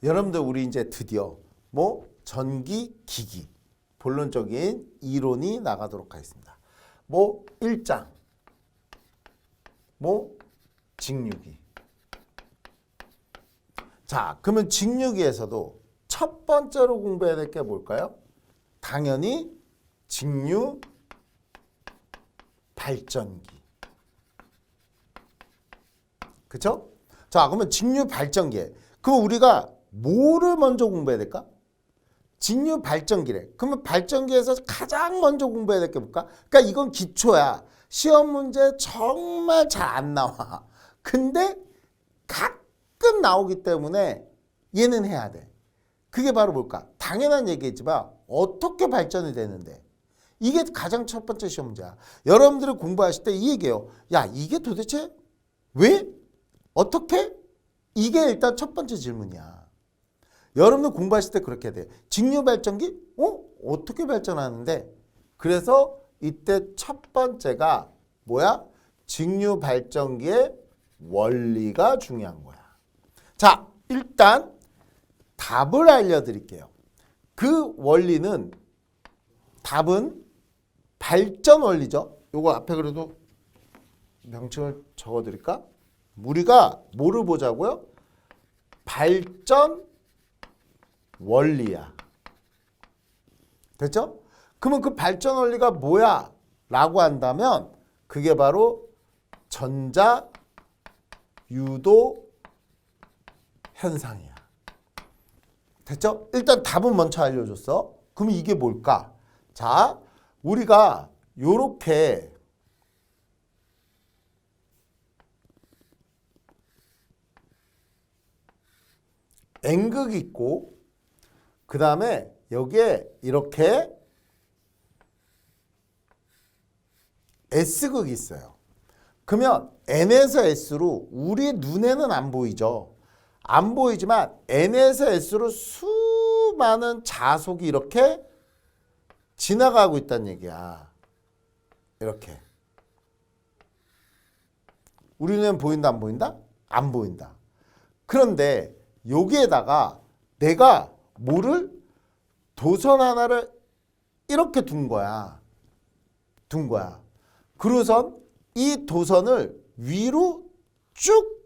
여러분들 우리 이제 드디어 뭐 전기 기기 본론적인 이론이 나가도록 하겠습니다. 뭐 1장 뭐 직류기. 자, 그러면 직류기에서도 첫 번째로 공부해야 될 게 뭘까요? 당연히 직류 발전기. 그쵸? 자, 그러면 직류 발전기에 그럼 우리가 뭐를 먼저 공부해야 될까? 직류 발전기래. 그러면 발전기에서 가장 먼저 공부해야 될 게 뭘까? 그러니까 이건 기초야. 시험 문제 정말 잘 안 나와. 근데 가끔 나오기 때문에 얘는 해야 돼. 그게 바로 뭘까? 당연한 얘기지만 어떻게 발전이 되는데 이게 가장 첫 번째 시험 문제야. 여러분들이 공부하실 때 이 얘기예요. 야, 이게 도대체 왜? 어떻게? 이게 일단 첫 번째 질문이야. 여러분들 공부하실 때 그렇게 돼. 직류 발전기? 어떻게 발전하는데? 그래서 이때 첫 번째가 뭐야? 직류 발전기의 원리가 중요한 거야. 자, 일단 답을 알려드릴게요. 그 원리는 답은 발전 원리죠. 요거 앞에 그래도 명칭을 적어드릴까? 우리가 뭐를 보자고요? 발전 원리야. 됐죠? 그러면 그 발전 원리가 뭐야? 라고 한다면 그게 바로 전자 유도 현상이야. 됐죠? 일단 답은 먼저 알려줬어. 그럼 이게 뭘까? 자, 우리가 요렇게 N극 있고 그 다음에 여기에 이렇게 S극이 있어요. 그러면 N에서 S로 우리 눈에는 안 보이죠. 안 보이지만 N에서 S로 수많은 자속이 이렇게 지나가고 있다는 얘기야. 이렇게. 우리 눈에는 보인다 안 보인다? 안 보인다. 그런데 여기에다가 내가 뭐를 도선 하나를 이렇게 둔 거야. 그러선 이 도선을 위로 쭉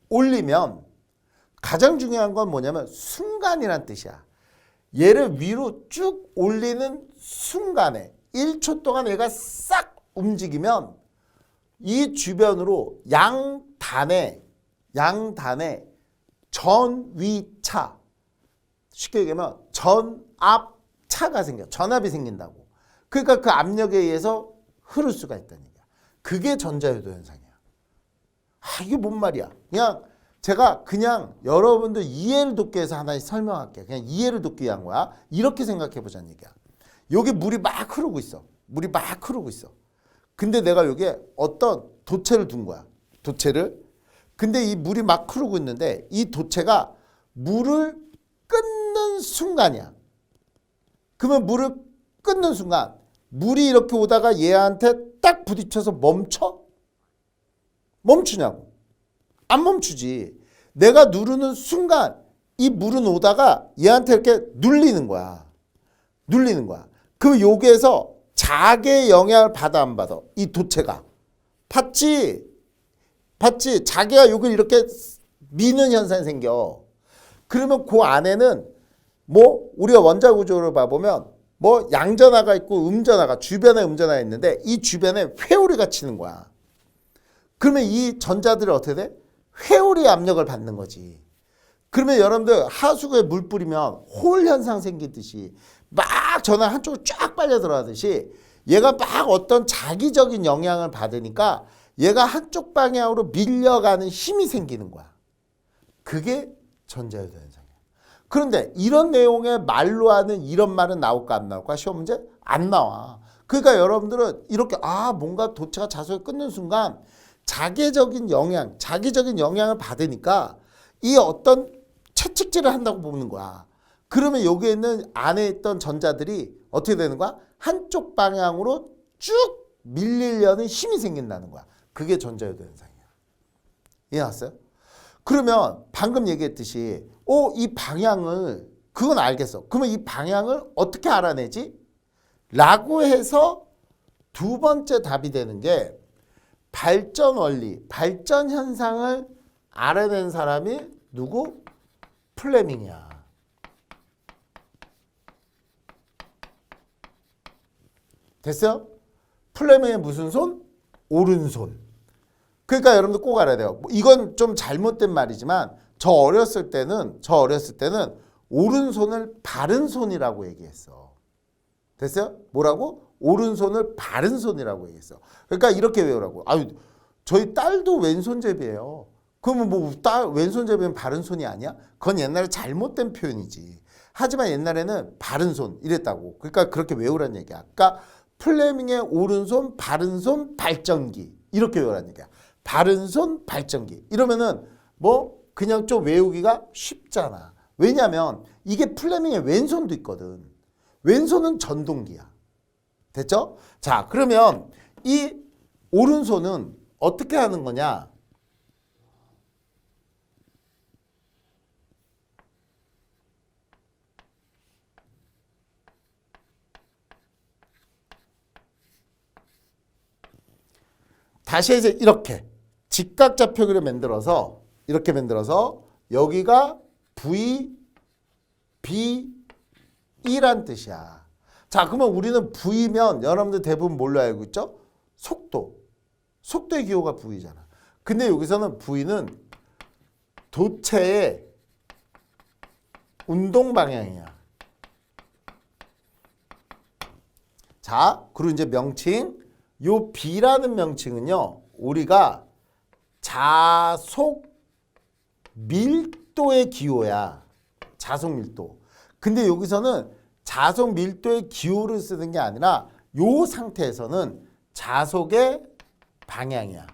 올리면 가장 중요한 건 뭐냐면 순간이란 뜻이야. 얘를 위로 쭉 올리는 순간에 1초 동안 얘가 싹 움직이면 이 주변으로 양단에 전위차, 쉽게 얘기하면 전압차가 생겨. 전압이 생긴다고. 그러니까 그 압력에 의해서 흐를 수가 있다는 얘기야. 그게 전자유도 현상이야. 이게 뭔 말이야. 제가 여러분들 이해를 돕기 위해서 하나씩 설명할게. 그냥 이해를 돕기 위한 거야. 이렇게 생각해 보자는 얘기야. 여기 물이 막 흐르고 있어. 근데 내가 여기에 어떤 도체를 둔 거야. 근데 이 물이 막 흐르고 있는데 이 도체가 물을 끊는 순간이야. 그러면 물을 끊는 순간 물이 이렇게 오다가 얘한테 딱 부딪혀서 멈추냐고. 안 멈추지. 내가 누르는 순간 이 물은 오다가 얘한테 이렇게 눌리는 거야. 그 여기에서 자기의 영향을 받아 안 받아? 이 도체가. 봤지? 자기가 여기를 이렇게 미는 현상이 생겨. 그러면 그 안에는 뭐 우리가 원자 구조를 봐보면 뭐 양전하가 있고 주변에 음전하가 있는데 이 주변에 회오리가 치는 거야. 그러면 이 전자들이 어떻게 돼? 회오리 압력을 받는 거지. 그러면 여러분들 하수구에 물 뿌리면 홀 현상 생기듯이 막 전화 한쪽으로 쫙 빨려 들어가듯이 얘가 막 어떤 자기적인 영향을 받으니까 얘가 한쪽 방향으로 밀려가는 힘이 생기는 거야. 그게 전자유도 현상이야. 그런데 이런 내용의 말로 하는 이런 말은 나올까 안 나올까? 시험 문제? 안 나와. 그러니까 여러분들은 이렇게 뭔가 도체가 자석을 끊는 순간 자기적인 영향을 받으니까 이 어떤 채찍질을 한다고 보는 거야. 그러면 여기에 있는 안에 있던 전자들이 어떻게 되는 거야? 한쪽 방향으로 쭉 밀리려는 힘이 생긴다는 거야. 그게 전자유도 현상이야. 이해났어요? 그러면 방금 얘기했듯이 이 방향을 그건 알겠어. 그러면 이 방향을 어떻게 알아내지? 라고 해서 두 번째 답이 되는 게 발전 원리, 발전 현상을 알아낸 사람이 누구? 플레밍이야. 됐어요? 플레밍의 무슨 손? 오른손. 그러니까 여러분들 꼭 알아야 돼요. 이건 좀 잘못된 말이지만 저 어렸을 때는 오른손을 바른 손이라고 얘기했어. 됐어요? 뭐라고? 오른손을 바른 손이라고 얘기했어. 그러니까 이렇게 외우라고. 아유, 저희 딸도 왼손잡이에요. 그러면 뭐 왼손잡이면 바른 손이 아니야? 그건 옛날에 잘못된 표현이지. 하지만 옛날에는 바른 손 이랬다고. 그러니까 그렇게 외우라는 얘기야. 그러니까 플레밍의 오른손, 바른손, 발전기 이렇게 외우라는 얘기야. 바른손, 발전기 이러면은 뭐 그냥 좀 외우기가 쉽잖아. 왜냐면 이게 플레밍의 왼손도 있거든. 왼손은 전동기야. 됐죠? 자, 그러면 이 오른손은 어떻게 하는 거냐? 다시 이제 이렇게 직각좌표기를 만들어서 이렇게 만들어서 여기가 V, B, E란 뜻이야. 자, 그러면 우리는 V면 여러분들 대부분 뭘로 알고 있죠? 속도. 속도의 기호가 V잖아. 근데 여기서는 V는 도체의 운동 방향이야. 자, 그리고 이제 명칭. 요 B라는 명칭은요, 우리가 자속 밀도의 기호야. 자속 밀도. 근데 여기서는 자속 밀도의 기호를 쓰는 게 아니라 요 상태에서는 자속의 방향이야.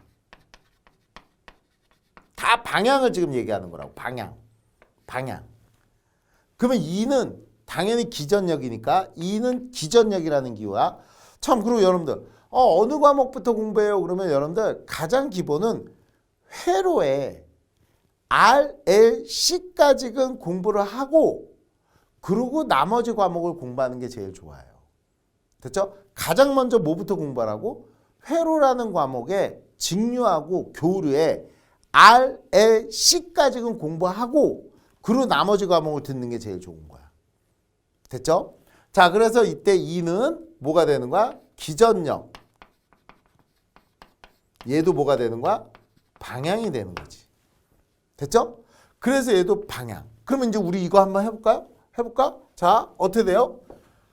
다 방향을 지금 얘기하는 거라고. 방향. 그러면 E는 당연히 기전력이니까 E는 기전력이라는 기호야. 참, 그리고 여러분들 어느 과목부터 공부해요? 그러면 여러분들 가장 기본은 회로에 R, L, C까지는 공부를 하고 그리고 나머지 과목을 공부하는 게 제일 좋아요. 됐죠? 가장 먼저 뭐부터 공부하라고? 회로라는 과목에 직류하고 교류에 R, L, C까지는 공부하고 그리고 나머지 과목을 듣는 게 제일 좋은 거야. 됐죠? 자, 그래서 이때 E는 뭐가 되는 거야? 기전력. 얘도 뭐가 되는 거야? 방향이 되는 거지. 됐죠? 그래서 얘도 방향. 그러면 이제 우리 이거 한번 해볼까요? 해볼까? 자, 어떻게 돼요?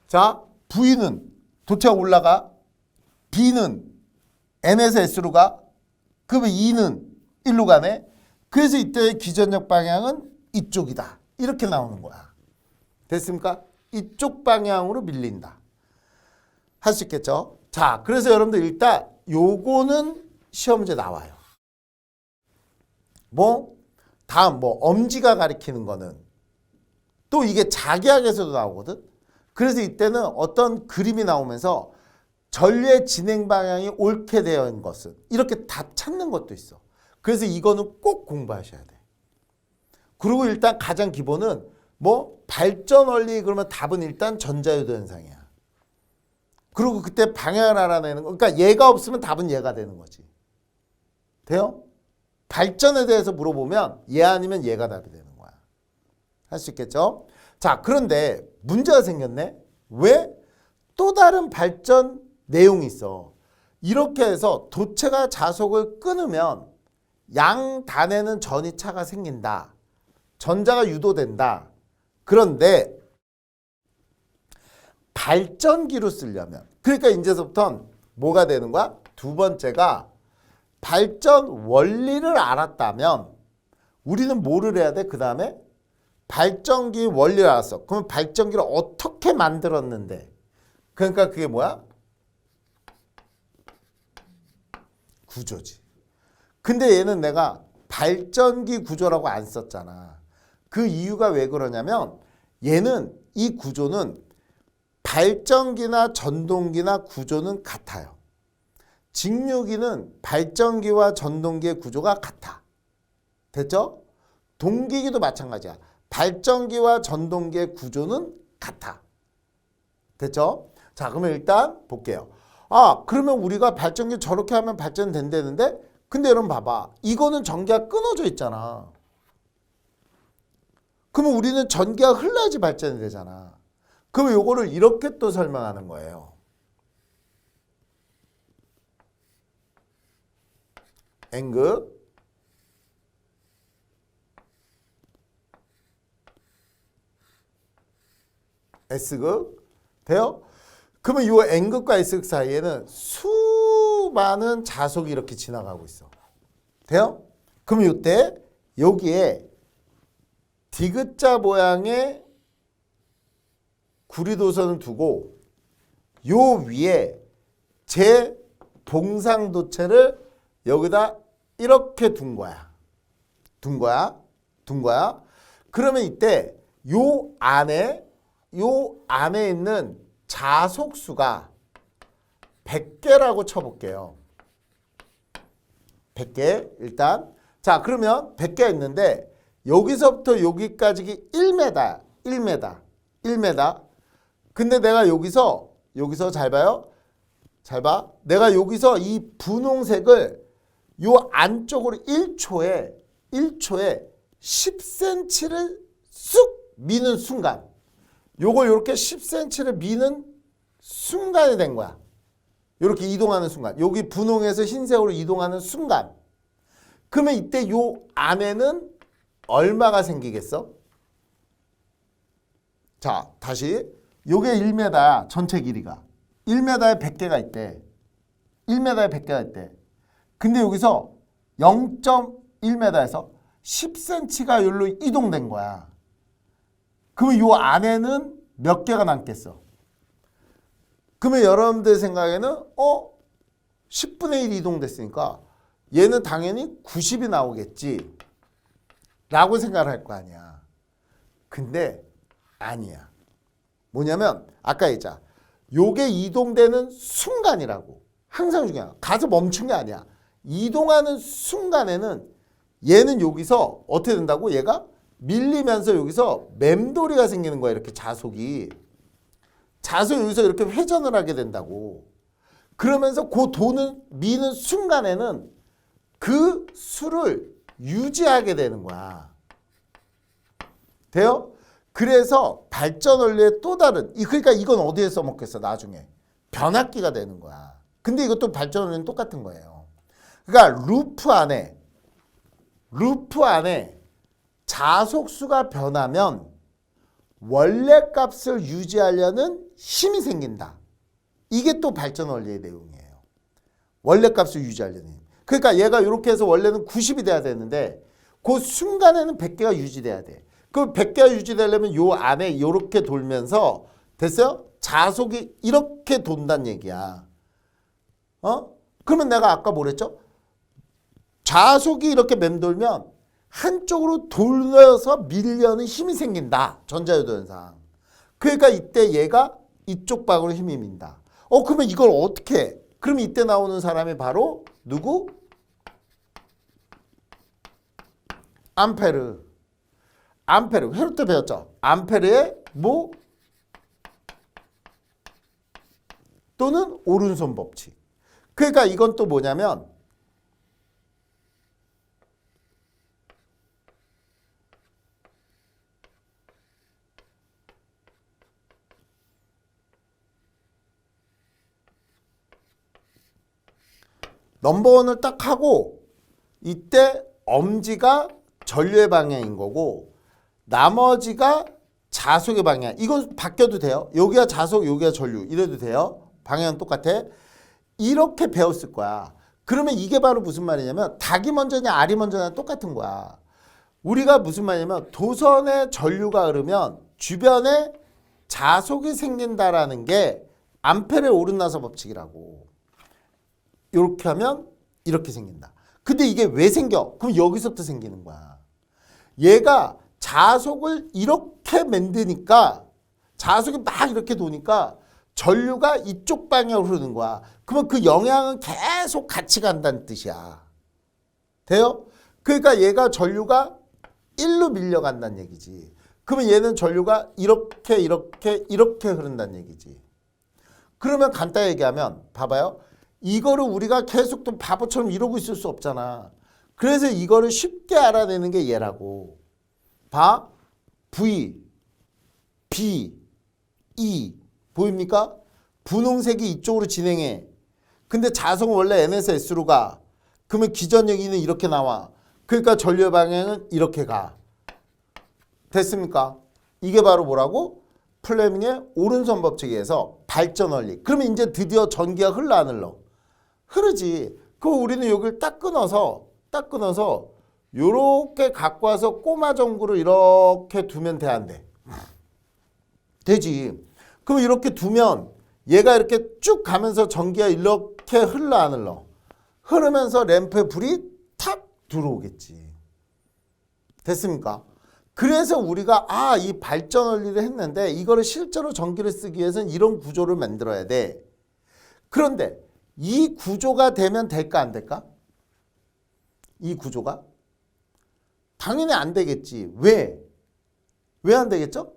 자, V는 도체가 올라가. B는 N에서 S로 가. 그러면 E는 1로 가네. 그래서 이때 기전력 방향은 이쪽이다. 이렇게 나오는 거야. 됐습니까? 이쪽 방향으로 밀린다. 할 수 있겠죠? 자, 그래서 여러분들 일단 요거는 시험 문제 나와요. 다음 엄지가 가리키는 거는 또 이게 자기학에서도 나오거든. 그래서 이때는 어떤 그림이 나오면서 전류의 진행 방향이 옳게 되어 있는 것은 이렇게 다 찾는 것도 있어. 그래서 이거는 꼭 공부하셔야 돼. 그리고 일단 가장 기본은 발전 원리 그러면 답은 일단 전자유도 현상이야. 그리고 그때 방향을 알아내는 거. 그러니까 얘가 없으면 답은 얘가 되는 거지. 돼요? 발전에 대해서 물어보면 얘 아니면 얘가 답이 되는 거야. 할 수 있겠죠? 자, 그런데 문제가 생겼네. 왜? 또 다른 발전 내용이 있어. 이렇게 해서 도체가 자속을 끊으면 양단에는 전이차가 생긴다. 전자가 유도된다. 그런데 발전기로 쓰려면 그러니까 이제부터는 뭐가 되는 거야? 두 번째가 발전 원리를 알았다면 우리는 뭐를 해야 돼? 그 다음에 발전기 원리를 알았어. 그러면 발전기를 어떻게 만들었는데? 그러니까 그게 뭐야? 구조지. 근데 얘는 내가 발전기 구조라고 안 썼잖아. 그 이유가 왜 그러냐면 얘는 이 구조는 발전기나 전동기나 구조는 같아요. 직류기는 발전기와 전동기의 구조가 같아. 됐죠? 동기기도 마찬가지야. 발전기와 전동기의 구조는 같아. 됐죠? 자, 그러면 일단 볼게요. 아, 그러면 우리가 발전기 저렇게 하면 발전된다는데? 근데 여러분 봐봐. 이거는 전기가 끊어져 있잖아. 그러면 우리는 전기가 흘러야지 발전이 되잖아. 그럼 요거를 이렇게 또 설명하는 거예요. N극 S극 돼요? 그러면 이 N극과 S극 사이에는 수많은 자속이 이렇게 지나가고 있어. 돼요? 그럼 이때 여기에 디귿자 모양의 구리도선을 두고 요 위에 제 봉상도체를 여기다 이렇게 둔 거야. 둔 거야. 그러면 이때 요 안에 있는 자속수가 100개라고 쳐볼게요. 100개 일단. 자, 그러면 100개가 있는데 여기서부터 여기까지 1m. 1m. 근데 내가 여기서 잘 봐요. 잘 봐. 내가 여기서 이 분홍색을 요 안쪽으로 1초에 10cm를 쑥 미는 순간, 요걸 이렇게 10cm를 미는 순간이 된 거야. 이렇게 이동하는 순간. 여기 분홍에서 흰색으로 이동하는 순간. 그러면 이때 요 안에는 얼마가 생기겠어? 자, 다시. 요게 1m야. 전체 길이가. 1m에 100개가 있대. 1m에 100개가 있대. 근데 여기서 0.1m에서 10cm가 여기로 이동된 거야. 그러면 요 안에는 몇 개가 남겠어? 그러면 여러분들 생각에는 10분의 1 이동됐으니까 얘는 당연히 90이 나오겠지 라고 생각을 할 거 아니야. 근데 아니야. 뭐냐면 아까 얘기했잖아. 요게 이동되는 순간이라고. 항상 중요해. 가서 멈춘 게 아니야. 이동하는 순간에는 얘는 여기서 어떻게 된다고? 얘가 밀리면서 여기서 맴돌이가 생기는 거야. 이렇게 자속이. 자석이 여기서 이렇게 회전을 하게 된다고. 그러면서 그 도는 미는 순간에는 그 수를 유지하게 되는 거야. 돼요? 그래서 발전 원리의 또 다른, 그러니까 이건 어디에 써먹겠어 나중에? 변압기가 되는 거야. 근데 이것도 발전 원리는 똑같은 거예요. 그러니까 루프 안에 자속수가 변하면 원래 값을 유지하려는 힘이 생긴다. 이게 또 발전 원리의 내용이에요. 원래 값을 유지하려는 힘. 그러니까 얘가 이렇게 해서 원래는 90이 돼야 되는데 그 순간에는 100개가 유지돼야 돼. 그 100개가 유지되려면 요 안에 이렇게 돌면서 됐어요? 자속이 이렇게 돈다는 얘기야. 그러면 내가 아까 뭐랬죠? 자속이 이렇게 맴돌면 한쪽으로 돌려서 밀려는 힘이 생긴다. 전자유도 현상. 그러니까 이때 얘가 이쪽 방으로 힘이 민다. 그러면 이걸 어떻게 해? 그럼 이때 나오는 사람이 바로 누구? 암페르. 회로 때 배웠죠? 암페르의 뭐? 또는 오른손 법칙. 그러니까 이건 또 뭐냐면 넘버원을 딱 하고 이때 엄지가 전류의 방향인 거고 나머지가 자속의 방향. 이건 바뀌어도 돼요. 여기가 자속, 여기가 전류. 이래도 돼요. 방향은 똑같아. 이렇게 배웠을 거야. 그러면 이게 바로 무슨 말이냐면 닭이 먼저냐 알이 먼저냐 똑같은 거야. 우리가 무슨 말이냐면 도선에 전류가 흐르면 주변에 자속이 생긴다라는 게 암페르의 오른나서 법칙이라고. 이렇게 하면 이렇게 생긴다. 근데 이게 왜 생겨? 그럼 여기서부터 생기는 거야. 얘가 자속을 이렇게 만드니까 자속이 막 이렇게 도니까 전류가 이쪽 방향으로 흐르는 거야. 그러면 그 영향은 계속 같이 간다는 뜻이야. 돼요? 그러니까 얘가 전류가 1로 밀려간다는 얘기지. 그러면 얘는 전류가 이렇게 흐른다는 얘기지. 그러면 간단히 얘기하면 봐봐요. 이거를 우리가 계속 또 바보처럼 이러고 있을 수 없잖아. 그래서 이거를 쉽게 알아내는 게 얘라고. 봐. V, B, E 보입니까? 분홍색이 이쪽으로 진행해. 근데 자석은 원래 N에서 S로 가. 그러면 기전여기는 이렇게 나와. 그러니까 전류의 방향은 이렇게 가. 됐습니까? 이게 바로 뭐라고? 플레밍의 오른손 법칙에 의해서 발전 원리. 그러면 이제 드디어 전기가 흘러 안 흘러? 흐르지. 그럼 우리는 여기를 딱 끊어서 요렇게 갖고 와서 꼬마 전구를 이렇게 두면 돼, 안 돼? 되지. 그럼 이렇게 두면 얘가 이렇게 쭉 가면서 전기가 이렇게 흘러 안 흘러? 흐르면서 램프에 불이 탁 들어오겠지. 됐습니까? 그래서 우리가 이 발전 원리를 했는데 이거를 실제로 전기를 쓰기 위해서는 이런 구조를 만들어야 돼. 그런데 이 구조가 되면 될까 안 될까? 이 구조가? 당연히 안 되겠지. 왜? 왜 안 되겠죠?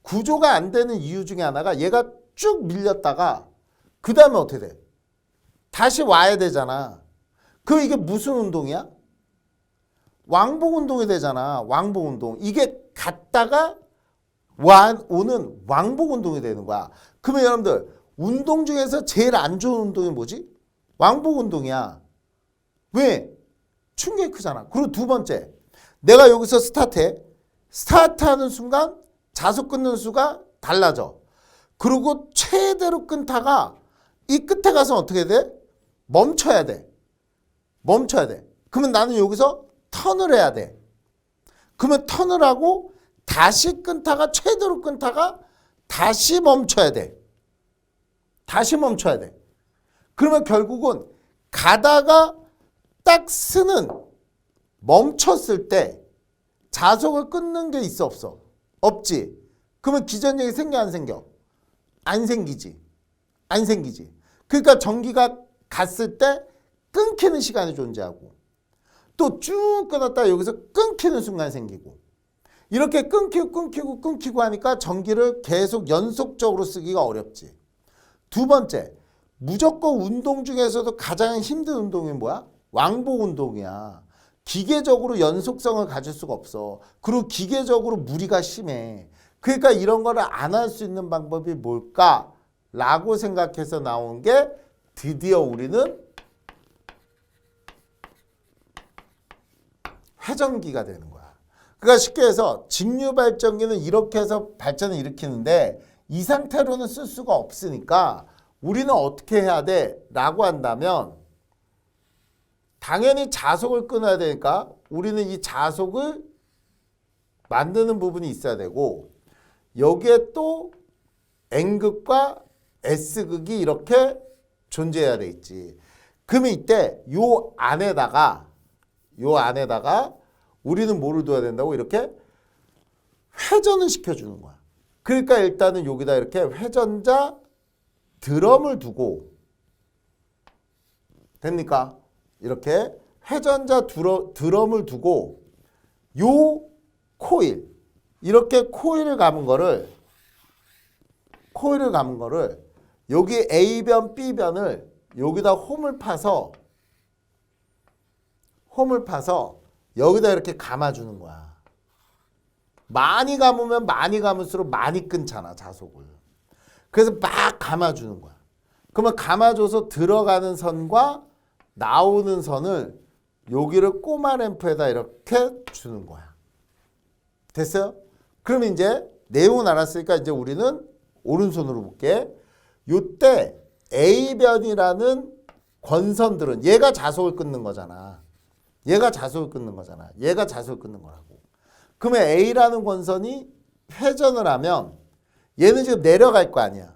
구조가 안 되는 이유 중에 하나가 얘가 쭉 밀렸다가 그 다음에 어떻게 돼? 다시 와야 되잖아. 그럼 이게 무슨 운동이야? 왕복 운동이 되잖아. 왕복 운동. 이게 갔다가 오는 왕복 운동이 되는 거야. 그러면 여러분들 운동 중에서 제일 안 좋은 운동이 뭐지? 왕복 운동이야. 왜? 충격이 크잖아. 그리고 두 번째, 내가 여기서 스타트해. 스타트하는 순간 자석 끊는 수가 달라져. 그리고 최대로 끊다가 이 끝에 가서 어떻게 돼? 멈춰야 돼. 그러면 나는 여기서 턴을 해야 돼. 그러면 턴을 하고 다시 끊다가 최대로 끊다가 다시 멈춰야 돼. 그러면 결국은 가다가 딱 쓰는 멈췄을 때 자석을 끊는 게 있어 없어? 없지. 그러면 기전력이 생겨 안 생겨? 안 생기지. 그러니까 전기가 갔을 때 끊기는 시간이 존재하고 또 쭉 끊었다 여기서 끊기는 순간이 생기고 이렇게 끊기고 하니까 전기를 계속 연속적으로 쓰기가 어렵지. 두 번째, 무조건 운동 중에서도 가장 힘든 운동이 뭐야? 왕복 운동이야. 기계적으로 연속성을 가질 수가 없어. 그리고 기계적으로 무리가 심해. 그러니까 이런 거를 안 할 수 있는 방법이 뭘까라고 생각해서 나온 게 드디어 우리는 회전기가 되는 거야. 그러니까 쉽게 해서 직류발전기는 이렇게 해서 발전을 일으키는데 이 상태로는 쓸 수가 없으니까 우리는 어떻게 해야 돼? 라고 한다면 당연히 자석을 끊어야 되니까 우리는 이 자석을 만드는 부분이 있어야 되고 여기에 또 N극과 S극이 이렇게 존재해야 돼 있지. 그러면 이때 요 안에다가 우리는 뭐를 둬야 된다고? 이렇게 회전을 시켜주는 거야. 그러니까 일단은 여기다 이렇게 회전자 드럼을 두고 됩니까? 이렇게 회전자 드럼을 두고 요 코일 이렇게 코일을 감은 거를 여기 A변 B변을 여기다 홈을 파서 여기다 이렇게 감아주는 거야. 많이 감으면 많이 감을수록 많이 끊잖아 자석을. 그래서 막 감아주는 거야. 그러면 감아줘서 들어가는 선과 나오는 선을 여기를 꼬마 램프에다 이렇게 주는 거야. 됐어요? 그럼 이제 내용은 알았으니까 이제 우리는 오른손으로 볼게. 요때 A변이라는 권선들은 얘가 자석을 끊는 거잖아. 얘가 자석을 끊는 거라고. 그러면 A라는 권선이 회전을 하면 얘는 지금 내려갈 거 아니야.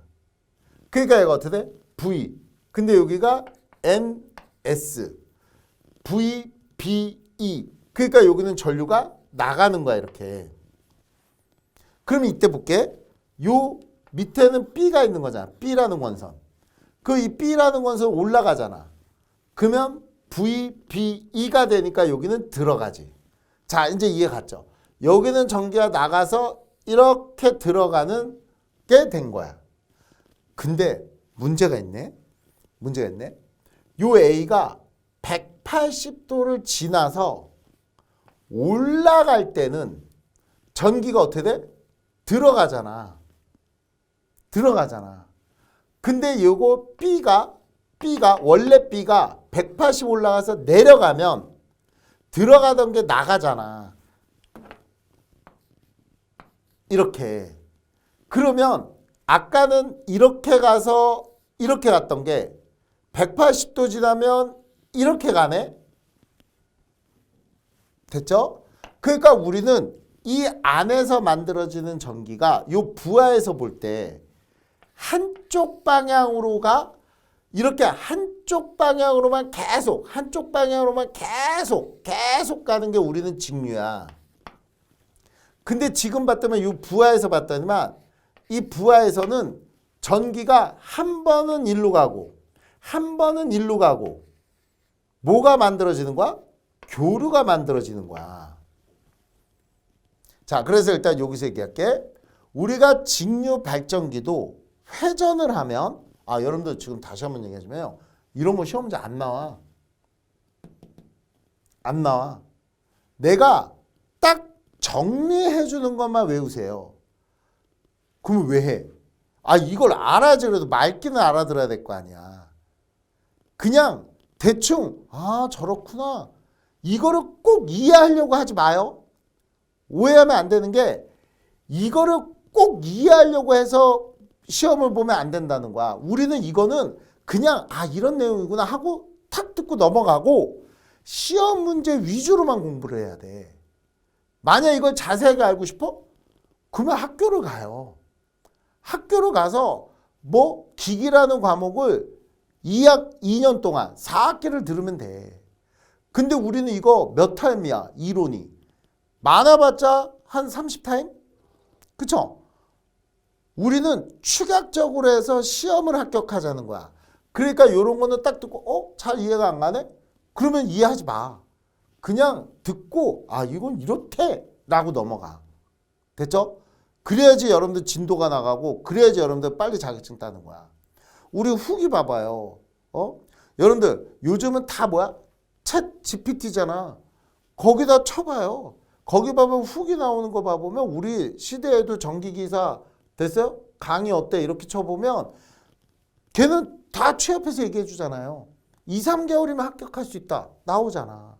그러니까 얘가 어떻게 돼? V. 근데 여기가 NS. V, B, E. 그러니까 여기는 전류가 나가는 거야 이렇게. 그럼 이때 볼게. 요 밑에는 B가 있는 거잖아. B라는 권선. 그 이 B라는 권선 올라가잖아. 그러면 V, B, E가 되니까 여기는 들어가지. 자, 이제 이해 갔죠? 여기는 전기가 나가서 이렇게 들어가는 게 된 거야. 근데 문제가 있네. 문제가 있네. 요 A가 180도를 지나서 올라갈 때는 전기가 어떻게 돼? 들어가잖아. 들어가잖아. 근데 요거 B가 원래 B가 180 올라가서 내려가면 들어가던 게 나가잖아. 이렇게. 그러면 아까는 이렇게 가서 이렇게 갔던 게 180도 지나면 이렇게 가네. 됐죠? 그러니까 우리는 이 안에서 만들어지는 전기가 요 부하에서 볼 때 한쪽 방향으로 가. 이렇게 한쪽 방향으로만 계속 한쪽 방향으로만 계속 가는 게 우리는 직류야. 근데 지금 봤다면 이 부하에서 봤더니만 이 부하에서는 전기가 한 번은 일로 가고 한 번은 일로 가고 뭐가 만들어지는 거야? 교류가 만들어지는 거야. 자, 그래서 일단 여기서 얘기할게. 우리가 직류 발전기도 회전을 하면 여러분들 지금 다시 한번 얘기하자면요. 이런 거 시험 문제 안 나와. 안 나와. 내가 딱 정리해 주는 것만 외우세요. 그러면 왜 해? 이걸 알아야지. 그래도 맑기는 알아들어야 될 거 아니야. 그냥 대충 저렇구나. 이거를 꼭 이해하려고 하지 마요. 오해하면 안 되는 게 이거를 꼭 이해하려고 해서 시험을 보면 안 된다는 거야. 우리는 이거는 그냥 이런 내용이구나 하고 탁 듣고 넘어가고 시험 문제 위주로만 공부를 해야 돼. 만약 이걸 자세하게 알고 싶어? 그러면 학교를 가요. 학교를 가서 기기라는 과목을 2년 동안 4학기를 들으면 돼. 근데 우리는 이거 몇 타임이야? 이론이. 많아봤자 한 30타임? 그쵸? 우리는 축약적으로 해서 시험을 합격하자는 거야. 그러니까 이런 거는 딱 듣고 잘 이해가 안 가네? 그러면 이해하지 마. 그냥 듣고 이건 이렇대 라고 넘어가. 됐죠? 그래야지 여러분들 진도가 나가고 그래야지 여러분들 빨리 자격증 따는 거야. 우리 후기 봐봐요. 여러분들 요즘은 다 뭐야? 챗 GPT잖아. 거기다 쳐봐요. 거기 봐보면 후기 나오는 거 봐보면 우리 시대에도 전기기사 됐어요? 강의 어때? 이렇게 쳐보면 걔는 다 취업해서 얘기해 주잖아요. 2, 3개월이면 합격할 수 있다. 나오잖아.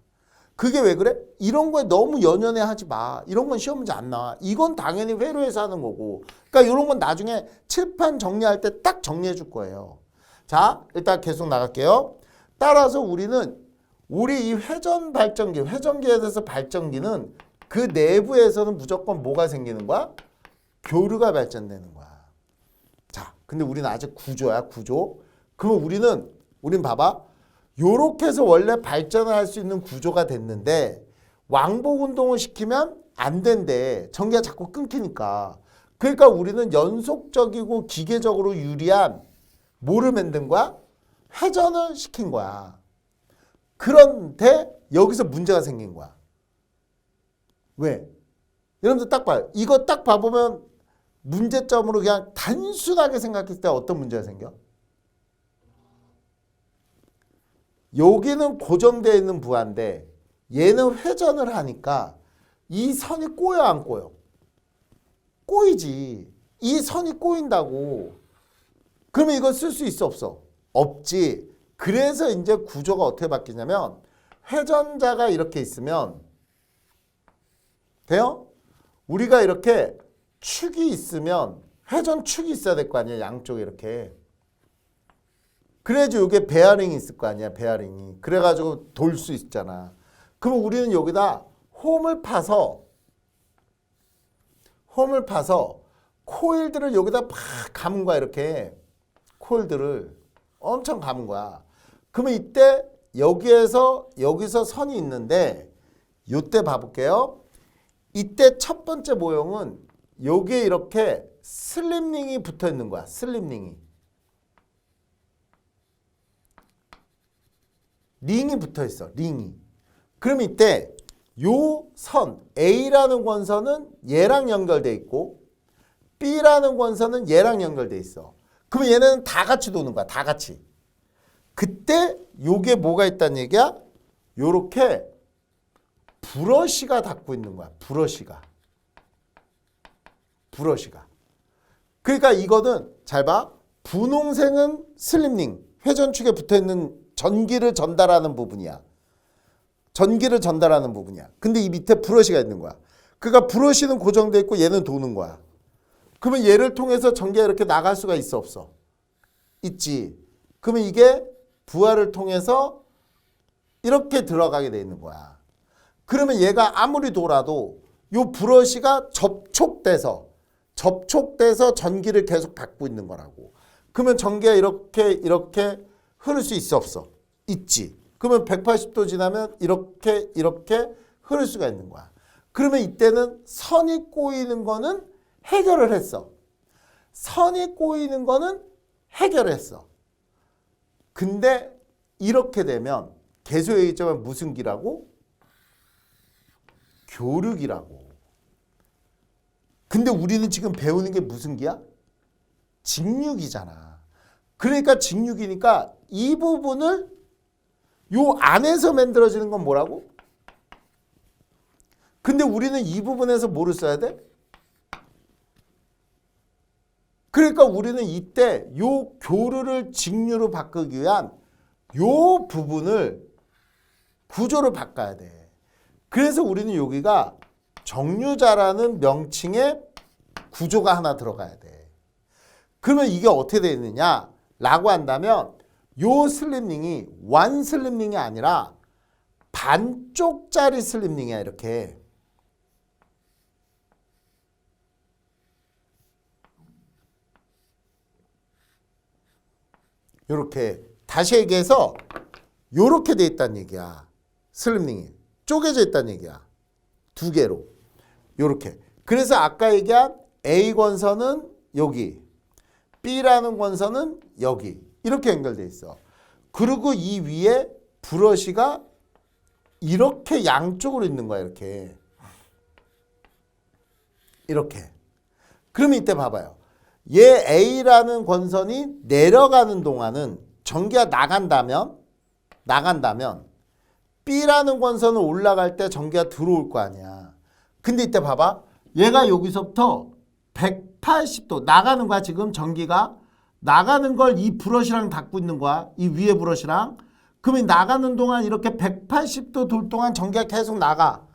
그게 왜 그래? 이런 거에 너무 연연해 하지 마. 이런 건 시험 문제 안 나와. 이건 당연히 회로에서 하는 거고. 그러니까 이런 건 나중에 칠판 정리할 때 딱 정리해 줄 거예요. 자, 일단 계속 나갈게요. 따라서 우리는 우리 이 회전 발전기, 회전기에 대해서 발전기는 그 내부에서는 무조건 뭐가 생기는 거야? 교류가 발전되는 거야. 자, 근데 우리는 아직 구조야, 구조. 그러면 우린 봐봐. 요렇게 해서 원래 발전을 할 수 있는 구조가 됐는데 왕복 운동을 시키면 안 된대. 전기가 자꾸 끊기니까. 그러니까 우리는 연속적이고 기계적으로 유리한 뭐를 만든 거야? 회전을 시킨 거야. 그런데 여기서 문제가 생긴 거야. 왜? 여러분들 딱 봐요. 이거 딱 봐보면 문제점으로 그냥 단순하게 생각했을 때 어떤 문제가 생겨? 여기는 고정되어 있는 부하인데 얘는 회전을 하니까 이 선이 꼬여 안 꼬여? 꼬이지. 이 선이 꼬인다고. 그러면 이걸 쓸 수 있어 없어? 없지. 그래서 이제 구조가 어떻게 바뀌냐면 회전자가 이렇게 있으면 돼요? 우리가 이렇게 축이 있으면 회전축이 있어야 될 거 아니야. 양쪽에 이렇게. 그래야지 이게 베어링이 있을 거 아니야. 베어링이. 그래가지고 돌 수 있잖아. 그럼 우리는 여기다 홈을 파서 코일들을 여기다 팍 감은 거야. 이렇게 코일들을 엄청 감은 거야. 그러면 이때 여기서 선이 있는데 요때 봐볼게요. 이때 첫 번째 모형은 여기에 이렇게 슬립링이 붙어 있는 거야. 슬립링이. 링이 붙어 있어. 링이. 그럼 이때 요 선 A라는 권선은 얘랑 연결돼 있고 B라는 권선은 얘랑 연결돼 있어. 그럼 얘는 다 같이 도는 거야. 다 같이. 그때 요게 뭐가 있다는 얘기야? 요렇게 브러쉬가 닿고 있는 거야. 브러쉬가. 그러니까 이거는 잘 봐. 분홍색은 슬립링. 회전축에 붙어있는 전기를 전달하는 부분이야. 근데 이 밑에 브러쉬가 있는 거야. 그러니까 브러쉬는 고정돼 있고 얘는 도는 거야. 그러면 얘를 통해서 전기가 이렇게 나갈 수가 있어 없어? 있지. 그러면 이게 부하를 통해서 이렇게 들어가게 돼 있는 거야. 그러면 얘가 아무리 돌아도 요 브러쉬가 접촉돼서 전기를 계속 받고 있는 거라고. 그러면 전기가 이렇게 흐를 수 있어 없어? 있지. 그러면 180도 지나면 이렇게 흐를 수가 있는 거야. 그러면 이때는 선이 꼬이는 거는 해결을 했어. 근데 이렇게 되면 개수의 이점은 무슨 기라고? 교류기라고. 근데 우리는 지금 배우는 게 무슨 기야? 직류기잖아. 그러니까 직류기니까 이 부분을 요 안에서 만들어지는 건 뭐라고? 근데 우리는 이 부분에서 뭐를 써야 돼? 그러니까 우리는 이때 요 교류를 직류로 바꾸기 위한 요 부분을 구조를 바꿔야 돼. 그래서 우리는 여기가 정류자라는 명칭의 구조가 하나 들어가야 돼. 그러면 이게 어떻게 되어 있느냐? 라고 한다면 요 슬립링이 완 슬립링이 아니라 반쪽짜리 슬립링이야. 이렇게. 요렇게 다시 얘기해서 요렇게 돼 있다는 얘기야. 슬립링이 쪼개져 있다는 얘기야. 두 개로 요렇게. 그래서 아까 얘기한 A 권선은 여기, B라는 권선은 여기 이렇게 연결돼 있어. 그리고 이 위에 브러쉬가 이렇게 양쪽으로 있는 거야. 이렇게. 그러면 이때 봐봐요. 얘 A라는 권선이 내려가는 동안은 전기가 나간다면 B라는 권선은 올라갈 때 전기가 들어올 거 아니야. 근데 이때 봐봐. 얘가 여기서부터 180도 나가는 거야. 지금 전기가 나가는 걸 이 브러쉬랑 닿고 있는 거야. 이 위에 브러쉬랑. 그러면 나가는 동안 이렇게 180도 돌 동안 전기가 계속 나가.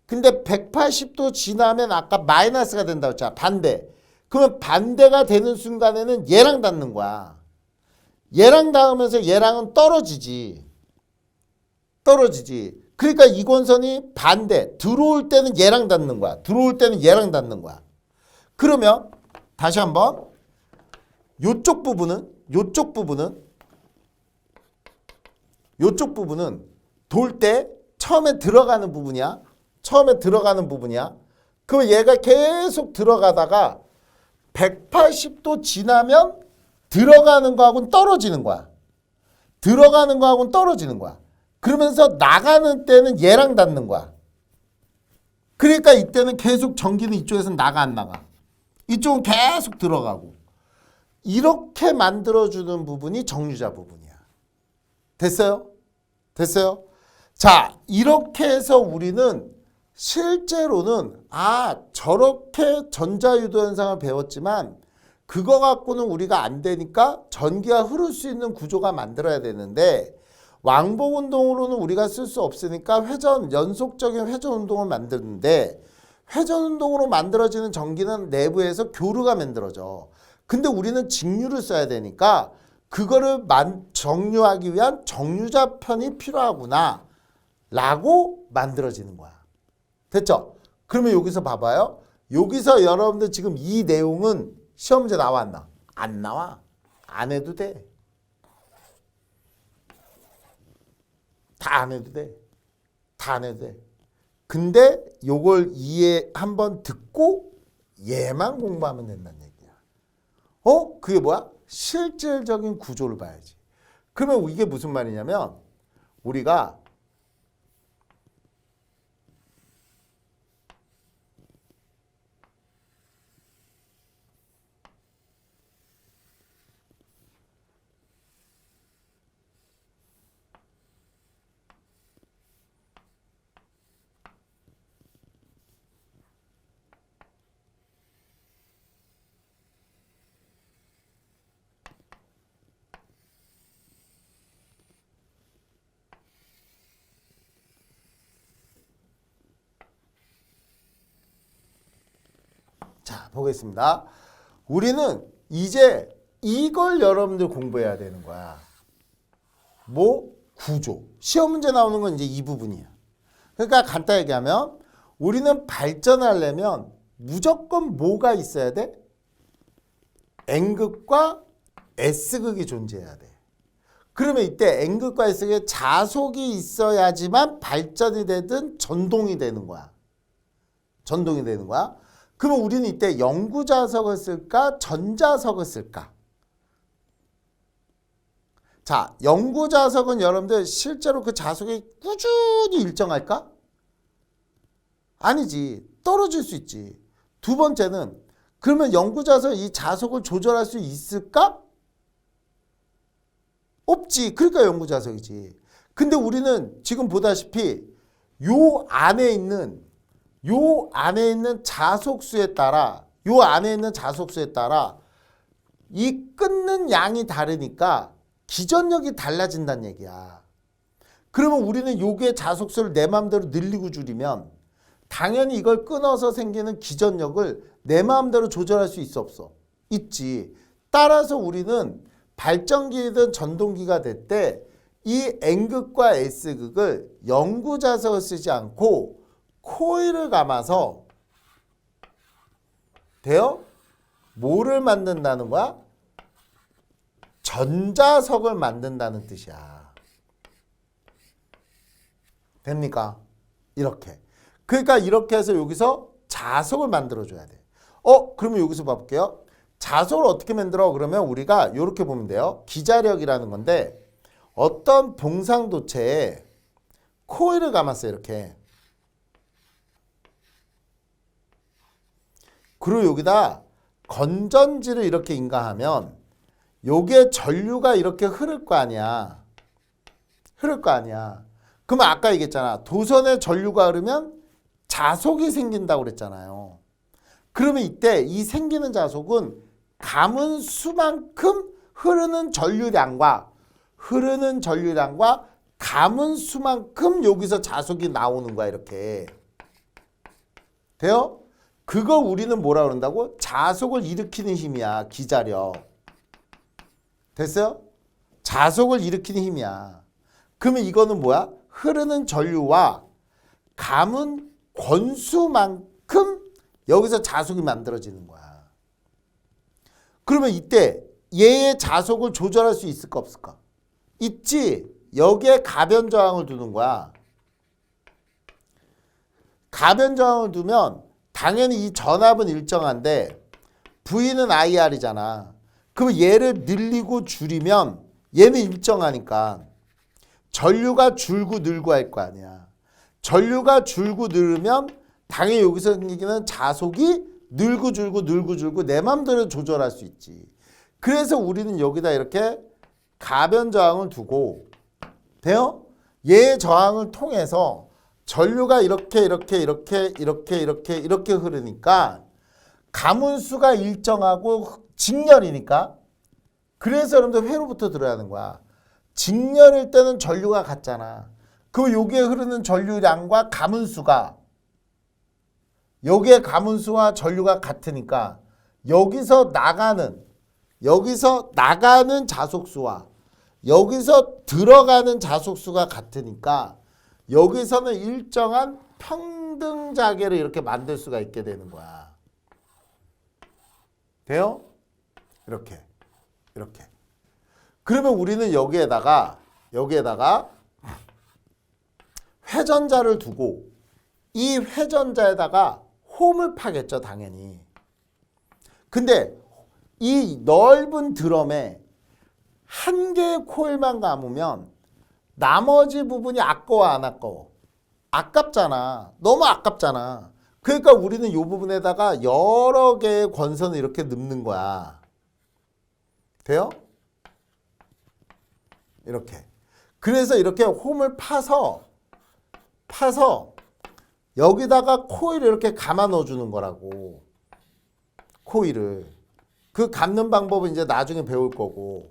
근데 180도 지나면 아까 마이너스가 된다고 했잖아. 반대. 그러면 반대가 되는 순간에는 얘랑 닿는 거야. 얘랑 닿으면서 얘랑은 떨어지지. 그러니까 이 권선이 반대. 들어올 때는 얘랑 닿는 거야. 그러면 다시 한번 요쪽 부분은 돌 때 처음에 들어가는 부분이야. 그러면 얘가 계속 들어가다가 180도 지나면 들어가는 거하고는 떨어지는 거야. 그러면서 나가는 때는 얘랑 닿는 거야. 그러니까 이때는 계속 전기는 이쪽에서 나가 안 나가. 이쪽은 계속 들어가고. 이렇게 만들어주는 부분이 정류자 부분이야. 됐어요? 자, 이렇게 해서 우리는 실제로는 저렇게 전자유도 현상을 배웠지만 그거 갖고는 우리가 안 되니까 전기가 흐를 수 있는 구조가 만들어야 되는데 왕복운동으로는 우리가 쓸 수 없으니까 연속적인 회전운동을 만드는데 회전운동으로 만들어지는 전기는 내부에서 교류가 만들어져. 근데 우리는 직류를 써야 되니까 그거를 정류하기 위한 정류자편이 필요하구나 라고 만들어지는 거야. 됐죠? 그러면 여기서 봐봐요. 여기서 여러분들 지금 이 내용은 시험 문제 나와 안 나와? 안 나와. 안 해도 돼. 다 안 해도 돼. 근데 요걸 한번 듣고 얘만 공부하면 된다는 얘기야. 그게 뭐야? 실질적인 구조를 봐야지. 그러면 이게 무슨 말이냐면 우리가 자, 보겠습니다. 우리는 이제 이걸 여러분들 공부해야 되는 거야. 뭐? 구조. 시험 문제 나오는 건 이제 이 부분이야. 그러니까 간단히 얘기하면 우리는 발전하려면 무조건 뭐가 있어야 돼? N극과 S극이 존재해야 돼. 그러면 이때 N극과 S극에 자속이 있어야지만 발전이 되든 전동이 되는 거야. 전동이 되는 거야. 그러면 우리는 이때 영구자석을 쓸까? 전자석을 쓸까? 자, 영구자석은 여러분들 실제로 그 자속이 꾸준히 일정할까? 아니지. 떨어질 수 있지. 두 번째는 그러면 영구자석 이 자속을 조절할 수 있을까? 없지. 그러니까 영구자석이지. 근데 우리는 지금 보다시피 요 안에 있는 자속수에 따라 이 끊는 양이 다르니까 기전력이 달라진다는 얘기야. 그러면 우리는 요게 자속수를 내 마음대로 늘리고 줄이면 당연히 이걸 끊어서 생기는 기전력을 내 마음대로 조절할 수 있어 없어? 있지. 따라서 우리는 발전기든 전동기가 될 때 이 N극과 S극을 영구자석을 쓰지 않고 코일을 감아서 돼요? 뭐를 만든다는 거야? 전자석을 만든다는 뜻이야. 됩니까? 이렇게. 그러니까 이렇게 해서 여기서 자석을 만들어줘야 돼. 그러면 여기서 봐볼게요. 자석을 어떻게 만들어? 그러면 우리가 이렇게 보면 돼요. 기자력이라는 건데 어떤 봉상도체에 코일을 감았어요. 이렇게. 그리고 여기다 건전지를 이렇게 인가하면 요게 전류가 이렇게 흐를 거 아니야. 흐를 거 아니야. 그러면 아까 얘기했잖아. 도선에 전류가 흐르면 자속이 생긴다고 그랬잖아요. 그러면 이때 이 생기는 자속은 감은 수만큼 흐르는 전류량과 감은 수만큼 여기서 자속이 나오는 거야. 이렇게. 돼요? 그걸 우리는 뭐라 그런다고? 자속을 일으키는 힘이야. 기자력. 됐어요? 자속을 일으키는 힘이야. 그러면 이거는 뭐야? 흐르는 전류와 감은 권수만큼 여기서 자속이 만들어지는 거야. 그러면 이때 얘의 자속을 조절할 수 있을까 없을까? 있지. 여기에 가변 저항을 두는 거야. 가변 저항을 두면 당연히 이 전압은 일정한데 V는 IR이잖아. 그럼 얘를 늘리고 줄이면 얘는 일정하니까 전류가 줄고 늘고 할 거 아니야. 전류가 줄고 늘으면 당연히 여기서 생기는 자속이 늘고 줄고 내 맘대로 조절할 수 있지. 그래서 우리는 여기다 이렇게 가변 저항을 두고 돼요? 얘의 저항을 통해서 전류가 이렇게 흐르니까 가문수가 일정하고 직렬이니까 그래서 여러분들 회로부터 들어야 하는 거야. 직렬일 때는 전류가 같잖아. 그 여기에 흐르는 전류량과 가문수가 여기에 가문수와 전류가 같으니까 여기서 나가는 자속수와 여기서 들어가는 자속수가 같으니까 여기서는 일정한 평등 자계를 이렇게 만들 수가 있게 되는 거야. 돼요? 이렇게. 그러면 우리는 여기에다가 회전자를 두고 이 회전자에다가 홈을 파겠죠, 당연히. 근데 이 넓은 드럼에 한 개의 코일만 감으면 나머지 부분이 아까워 안 아까워? 아깝잖아. 너무 아깝잖아. 그러니까 우리는 이 부분에다가 여러 개의 권선을 이렇게 넣는 거야. 돼요? 이렇게. 그래서 이렇게 홈을 파서 여기다가 코일을 이렇게 감아 넣어주는 거라고. 코일을. 그 감는 방법은 이제 나중에 배울 거고.